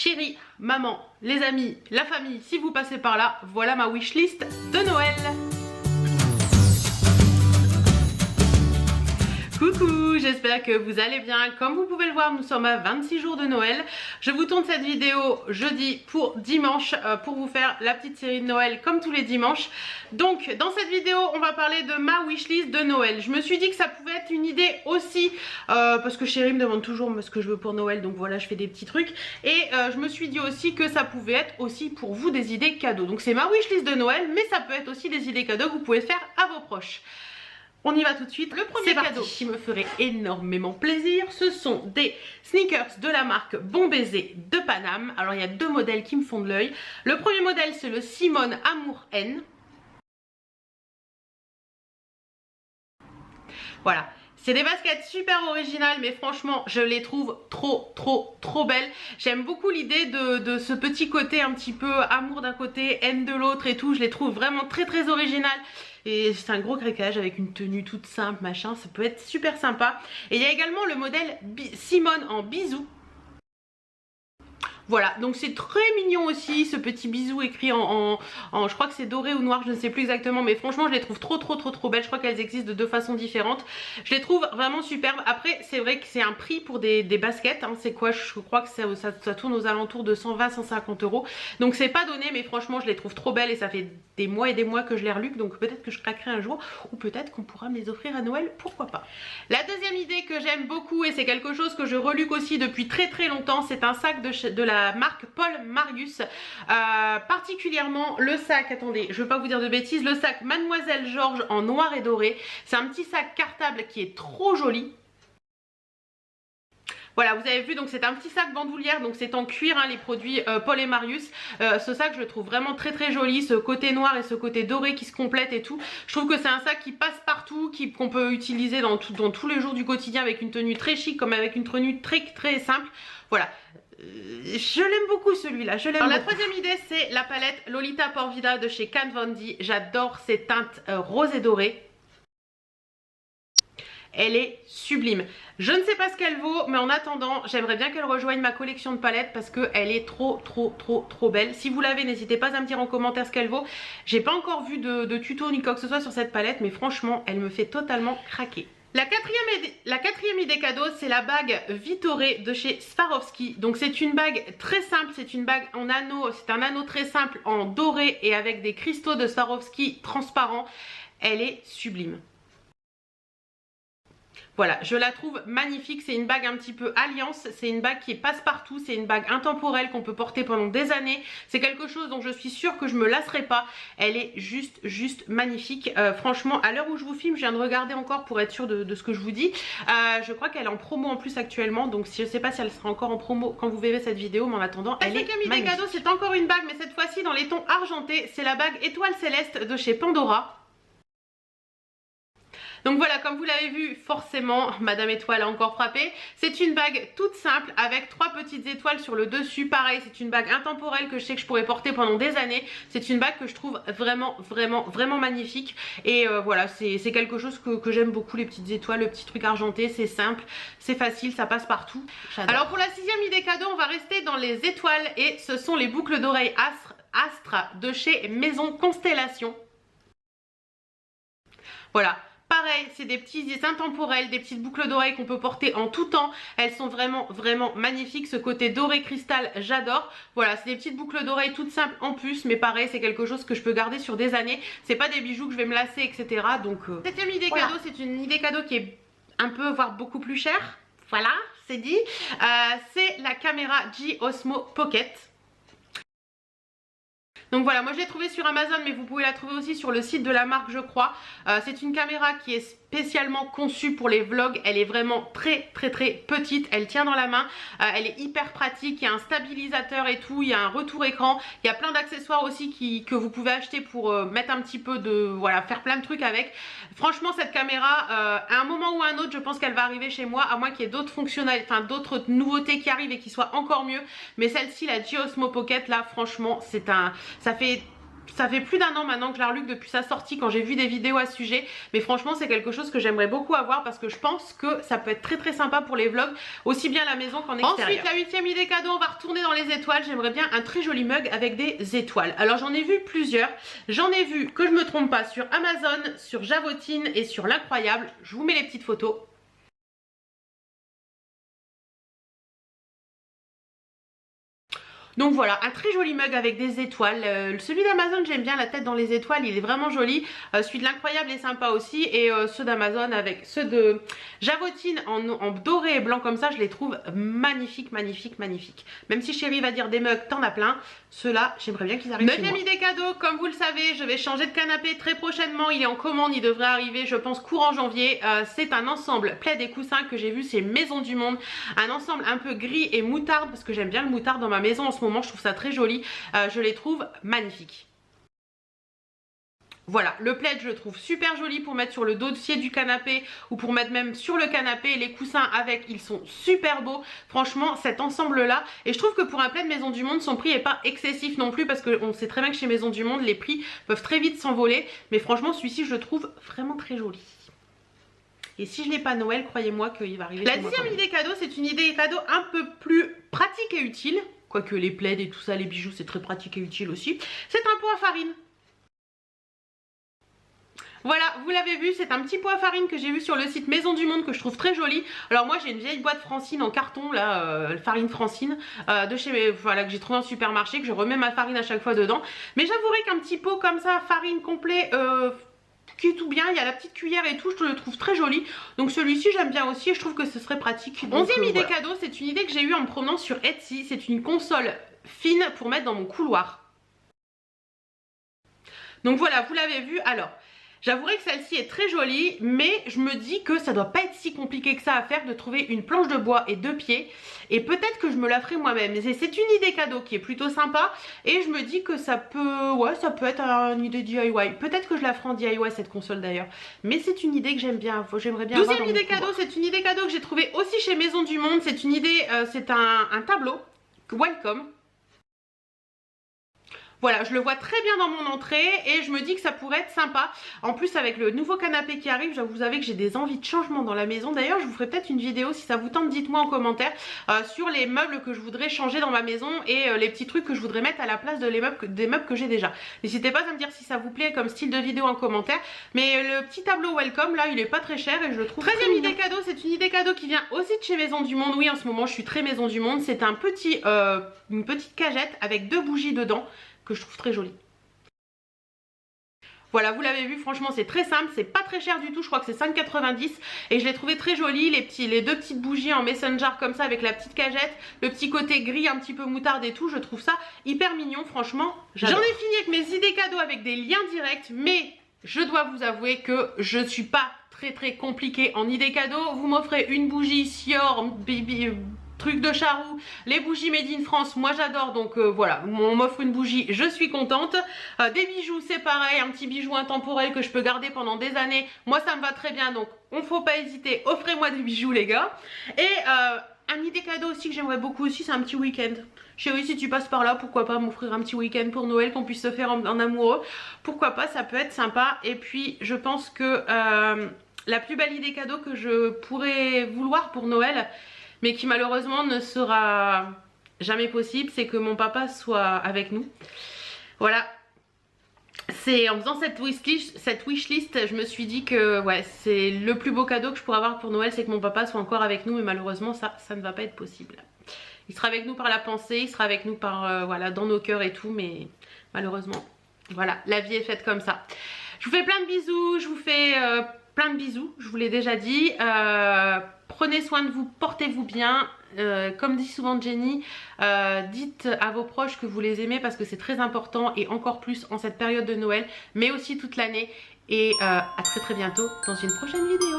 Chérie, maman, les amis, la famille, si vous passez par là, voilà ma wishlist de Noël. Coucou, j'espère que vous allez bien. Comme vous pouvez le voir, nous sommes à 26 jours de Noël. Je vous tourne cette vidéo jeudi pour dimanche pour vous faire la petite série de Noël comme tous les dimanches. Donc dans cette vidéo, on va parler de ma wishlist de Noël. Je me suis dit que ça pouvait être une idée aussi parce que chérie me demande toujours ce que je veux pour Noël, donc voilà, je fais des petits trucs. Et je me suis dit aussi que ça pouvait être aussi pour vous des idées cadeaux. Donc c'est ma wishlist de Noël, mais ça peut être aussi des idées cadeaux que vous pouvez faire à vos proches. On y va tout de suite. Le premier cadeau qui me ferait énormément plaisir, ce sont des sneakers de la marque Bon Baiser de Paname. Alors il y a deux modèles qui me font de l'œil. Le premier modèle, c'est le Simone Amour N. Voilà. C'est des baskets super originales, mais franchement je les trouve trop belles. J'aime beaucoup l'idée de ce petit côté un petit peu amour d'un côté, haine de l'autre et tout. Je les trouve vraiment très originales. Et c'est un gros craquage avec une tenue toute simple, machin, ça peut être super sympa. Et il y a également le modèle Simone en bisou. Voilà, donc c'est très mignon aussi, ce petit bisou écrit je crois que c'est doré ou noir, je ne sais plus exactement, mais franchement je les trouve trop belles. Je crois qu'elles existent de deux façons différentes. Je les trouve vraiment superbes. Après c'est vrai que c'est un prix pour des baskets, hein. C'est quoi, je crois que ça tourne aux alentours de 120-150 euros. Donc c'est pas donné, mais franchement je les trouve trop belles et ça fait des mois et des mois que je les reluque. Donc peut-être que je craquerai un jour, ou peut-être qu'on pourra me les offrir à Noël, pourquoi pas. La deuxième idée que j'aime beaucoup, et c'est quelque chose que je reluque aussi depuis très longtemps, c'est un sac de la marque Paul Marius, particulièrement le sac, attendez je veux pas vous dire de bêtises, le sac Mademoiselle Georges en noir et doré. C'est un petit sac cartable qui est trop joli. Voilà, vous avez vu, donc c'est un petit sac bandoulière, donc c'est en cuir, hein, les produits Paul et Marius. Ce sac je le trouve vraiment très joli, ce côté noir et ce côté doré qui se complètent et tout. Je trouve que c'est un sac qui passe partout, qu'on peut utiliser dans tous les jours du quotidien avec une tenue très chic comme avec une tenue très simple. Voilà. Je l'aime beaucoup celui-là, je l'aime. La troisième idée, c'est la palette Lolita Porvida de chez Kat Von D. J'adore ces teintes rose et dorées. Elle est sublime. Je ne sais pas ce qu'elle vaut, mais en attendant, j'aimerais bien qu'elle rejoigne ma collection de palettes parce qu'elle est trop belle. Si vous l'avez, n'hésitez pas à me dire en commentaire ce qu'elle vaut. J'ai pas encore vu de tuto ni quoi que ce soit sur cette palette, mais franchement, elle me fait totalement craquer. La quatrième idée cadeau, c'est la bague Vitoré de chez Swarovski. Donc c'est une bague très simple, c'est une bague en anneau, c'est un anneau très simple en doré et avec des cristaux de Swarovski transparents. Elle est sublime. Voilà, je la trouve magnifique, c'est une bague un petit peu alliance, c'est une bague qui passe partout, c'est une bague intemporelle qu'on peut porter pendant des années. C'est quelque chose dont je suis sûre que je me lasserai pas. Elle est juste magnifique. Franchement, à l'heure où je vous filme, je viens de regarder encore pour être sûre de ce que je vous dis. Je crois qu'elle est en promo en plus actuellement, donc je sais pas si elle sera encore en promo quand vous verrez cette vidéo, mais en attendant, elle est magnifique. La cinquième idée cadeau, c'est encore une bague, mais cette fois-ci dans les tons argentés. C'est la bague Étoile Céleste de chez Pandora. Donc voilà, comme vous l'avez vu, forcément, Madame Étoile a encore frappé. C'est une bague toute simple avec 3 petites étoiles sur le dessus. Pareil, c'est une bague intemporelle que je sais que je pourrais porter pendant des années. C'est une bague que je trouve vraiment magnifique. Et voilà, c'est quelque chose que j'aime beaucoup, les petites étoiles, le petit truc argenté. C'est simple, c'est facile, ça passe partout. Alors pour la sixième idée cadeau, on va rester dans les étoiles et ce sont les boucles d'oreilles Astre de chez Maison Constellation. Voilà. Pareil, c'est des petits intemporels, des petites boucles d'oreilles qu'on peut porter en tout temps. Elles sont vraiment magnifiques. Ce côté doré cristal, j'adore. Voilà, c'est des petites boucles d'oreilles toutes simples en plus, mais pareil, c'est quelque chose que je peux garder sur des années. C'est pas des bijoux que je vais me lasser, etc. Donc, septième idée cadeau, c'est une idée cadeau qui est un peu, voire beaucoup plus chère. Voilà, c'est dit. C'est la caméra G Osmo Pocket. Donc voilà, moi je l'ai trouvée sur Amazon, mais vous pouvez la trouver aussi sur le site de la marque, je crois. C'est une caméra qui est spécialement conçue pour les vlogs. Elle est vraiment très petite, elle tient dans la main, elle est hyper pratique, il y a un stabilisateur et tout, il y a un retour écran, il y a plein d'accessoires aussi que vous pouvez acheter pour mettre un petit peu de, voilà, faire plein de trucs avec. Franchement cette caméra, à un moment ou à un autre, je pense qu'elle va arriver chez moi, à moins qu'il y ait d'autres fonctionnalités, enfin d'autres nouveautés qui arrivent et qui soient encore mieux. Mais celle-ci, la G Osmo Pocket, là franchement ça fait ça fait plus d'1 an maintenant que je la reluque depuis sa sortie quand j'ai vu des vidéos à ce sujet. Mais franchement c'est quelque chose que j'aimerais beaucoup avoir parce que je pense que ça peut être très sympa pour les vlogs, aussi bien à la maison qu'en extérieur. Ensuite la 8e idée cadeau, on va retourner dans les étoiles. J'aimerais bien un très joli mug avec des étoiles. Alors j'en ai vu plusieurs. J'en ai vu, que je me trompe pas, sur Amazon, sur Javotine et sur L'Incroyable. Je vous mets les petites photos. Donc voilà, un très joli mug avec des étoiles. Celui d'Amazon, j'aime bien la tête dans les étoiles, il est vraiment joli. Celui de l'Incroyable est sympa aussi. Et ceux d'Amazon avec ceux de Javotine en doré et blanc comme ça, je les trouve magnifiques, magnifiques, magnifiques. Même si chérie va dire des mugs, t'en as plein. Ceux-là, j'aimerais bien qu'ils arrivent chez moi. 9e idée cadeau, comme vous le savez, je vais changer de canapé très prochainement. Il est en commande, il devrait arriver, je pense, courant janvier. C'est un ensemble plaid et coussins que j'ai vu, c'est Maison du Monde. Un ensemble un peu gris et moutarde, parce que j'aime bien le moutarde dans ma maison en ce moment. Je trouve ça très joli, je les trouve magnifiques. Voilà, le plaid je le trouve super joli pour mettre sur le dossier du canapé ou pour mettre même sur le canapé. Les coussins avec, ils sont super beaux. Franchement, cet ensemble là, et je trouve que pour un plaid Maison du Monde, son prix est pas excessif non plus parce qu'on sait très bien que chez Maison du Monde, les prix peuvent très vite s'envoler. Mais franchement, celui-ci je le trouve vraiment très joli. Et si je n'ai pas Noël, croyez-moi qu'il va arriver. La 10e idée cadeau, c'est une idée cadeau un peu plus pratique et utile. Quoique les plaids et tout ça, les bijoux, c'est très pratique et utile aussi. C'est un pot à farine. Voilà, vous l'avez vu, c'est un petit pot à farine que j'ai vu sur le site Maison du Monde que je trouve très joli. Alors moi j'ai une vieille boîte Francine en carton là, farine Francine de chez voilà, que j'ai trouvé en supermarché, que je remets ma farine à chaque fois dedans. Mais j'avouerai qu'un petit pot comme ça, farine complet, qui est tout bien, il y a la petite cuillère et tout, je le trouve très joli. Donc celui-ci j'aime bien aussi et je trouve que ce serait pratique. 11e idée cadeau, c'est une idée que j'ai eue en me promenant sur Etsy. C'est une console fine pour mettre dans mon couloir. Donc voilà, vous l'avez vu. Alors j'avouerai que celle-ci est très jolie, mais je me dis que ça doit pas être si compliqué que ça à faire de trouver une planche de bois et 2 pieds. Et peut-être que je me la ferai moi-même. C'est une idée cadeau qui est plutôt sympa. Et je me dis que ça peut, ouais, ça peut être une idée DIY. Peut-être que je la ferai en DIY cette console d'ailleurs. Mais c'est une idée que j'aime bien. J'aimerais bien. 12e idée cadeau, c'est une idée cadeau que j'ai trouvée aussi chez Maison du Monde. C'est une idée, c'est un tableau. Welcome. Voilà, je le vois très bien dans mon entrée et je me dis que ça pourrait être sympa. En plus avec le nouveau canapé qui arrive, vous savez que j'ai des envies de changement dans la maison. D'ailleurs je vous ferai peut-être une vidéo si ça vous tente, dites-moi en commentaire sur les meubles que je voudrais changer dans ma maison et les petits trucs que je voudrais mettre à la place des meubles que j'ai déjà. N'hésitez pas à me dire si ça vous plaît comme style de vidéo en commentaire. Mais le petit tableau welcome là il est pas très cher et je le trouve très bien. 13e idée cadeau, c'est une idée cadeau qui vient aussi de chez Maison du Monde. Oui, en ce moment je suis très Maison du Monde. C'est un petit, une petite cagette avec 2 bougies dedans que je trouve très jolie. Voilà, vous l'avez vu, franchement c'est très simple, c'est pas très cher du tout, je crois que c'est 5,90 et je l'ai trouvé très joli, les 2 petites bougies en messenger comme ça avec la petite cagette, le petit côté gris un petit peu moutarde et tout, je trouve ça hyper mignon, franchement j'en ai fini avec mes idées cadeaux avec des liens directs, mais je dois vous avouer que je suis pas très compliquée en idées cadeaux. Vous m'offrez une bougie Sior, truc de charroux, les bougies made in France, moi j'adore, donc voilà, on m'offre une bougie, je suis contente. Des bijoux, c'est pareil, un petit bijou intemporel que je peux garder pendant des années, moi ça me va très bien, donc on faut pas hésiter, offrez-moi des bijoux les gars. Et un idée cadeau aussi que j'aimerais beaucoup aussi, c'est un petit week-end. Chérie, si tu passes par là, pourquoi pas m'offrir un petit week-end pour Noël, qu'on puisse se faire en amoureux, pourquoi pas, ça peut être sympa. Et puis je pense que la plus belle idée cadeau que je pourrais vouloir pour Noël, mais qui malheureusement ne sera jamais possible, c'est que mon papa soit avec nous. Voilà, c'est en faisant cette wishlist, je me suis dit que ouais, c'est le plus beau cadeau que je pourrais avoir pour Noël, c'est que mon papa soit encore avec nous, mais malheureusement ça ne va pas être possible. Il sera avec nous par la pensée, il sera avec nous par voilà, dans nos cœurs et tout, mais malheureusement, voilà, la vie est faite comme ça. Je vous fais plein de bisous, je vous fais plein de bisous, je vous l'ai déjà dit. Prenez soin de vous, portez-vous bien. Comme dit souvent Jenny, dites à vos proches que vous les aimez parce que c'est très important et encore plus en cette période de Noël, mais aussi toute l'année. Et à très bientôt dans une prochaine vidéo.